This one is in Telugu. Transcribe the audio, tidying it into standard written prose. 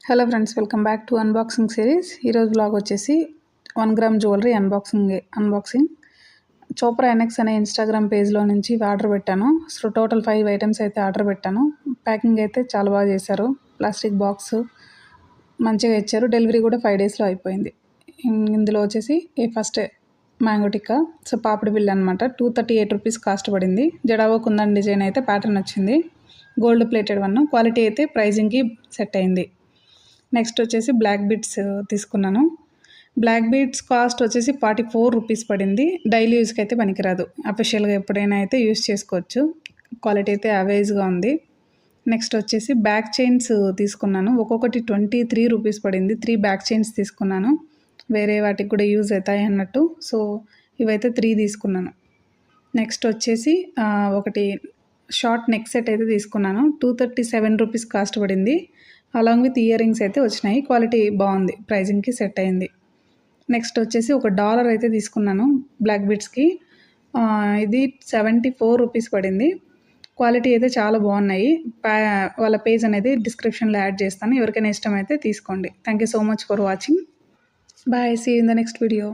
Hello friends, welcome back to unboxing series. ఈరోజు బ్లాగ్ వచ్చేసి 1 gram jewellery unboxing. Chopra NX అనే ఇన్స్టాగ్రామ్ పేజ్లో నుంచి ఆర్డర్ పెట్టాను. సో టోటల్ 5 ఐటమ్స్ అయితే ఆర్డర్ పెట్టాను. ప్యాకింగ్ అయితే చాలా బాగా చేశారు. ప్లాస్టిక్ బాక్స్ మంచిగా ఇచ్చారు. డెలివరీ కూడా 5 డేస్లో అయిపోయింది. ఇందులో వచ్చేసి ఫస్ట్ మ్యాంగో టిక్కా, సో పాపిడి బిల్ అనమాట. 238 రూపీస్ కాస్ట్ పడింది. జడావో కుందన్ డిజైన్ అయితే ప్యాటర్న్ వచ్చింది. Gold plated one. క్వాలిటీ అయితే ప్రైజింగ్కి సెట్ అయింది. నెక్స్ట్ వచ్చేసి బ్లాక్ బీడ్స్ తీసుకున్నాను. బ్లాక్ బీడ్స్ కాస్ట్ వచ్చేసి 44 రూపీస్ పడింది. డైలీ యూస్కి అయితే పనికిరాదు. అఫీషియల్గా ఎప్పుడైనా అయితే యూస్ చేసుకోవచ్చు. క్వాలిటీ అయితే యావరేజ్గా ఉంది. నెక్స్ట్ వచ్చేసి బ్యాక్ చైన్స్ తీసుకున్నాను. ఒక్కొక్కటి 23 రూపీస్ పడింది. 3 బ్యాక్ చైన్స్ తీసుకున్నాను. వేరే వాటికి కూడా యూజ్ అవుతాయి అన్నట్టు. సో ఇవైతే 3 తీసుకున్నాను. నెక్స్ట్ వచ్చేసి ఒకటి షార్ట్ నెక్ సెట్ అయితే తీసుకున్నాను. 237 రూపీస్ కాస్ట్ పడింది. అలాంగ్ విత్ ఇయర్ రింగ్స్ అయితే వచ్చినాయి. క్వాలిటీ బాగుంది. ప్రైజింగ్కి సెట్ అయింది. నెక్స్ట్ వచ్చేసి ఒక డాలర్ అయితే తీసుకున్నాను బ్లాక్ బీడ్స్కి. ఇది 74 రూపీస్ పడింది. క్వాలిటీ అయితే చాలా బాగున్నాయి. వాళ్ళ పేజ్ అనేది డిస్క్రిప్షన్లో యాడ్ చేస్తాను. ఎవరికైనా ఇష్టమైతే తీసుకోండి. Thank you so much for watching. Bye. See you in the next video.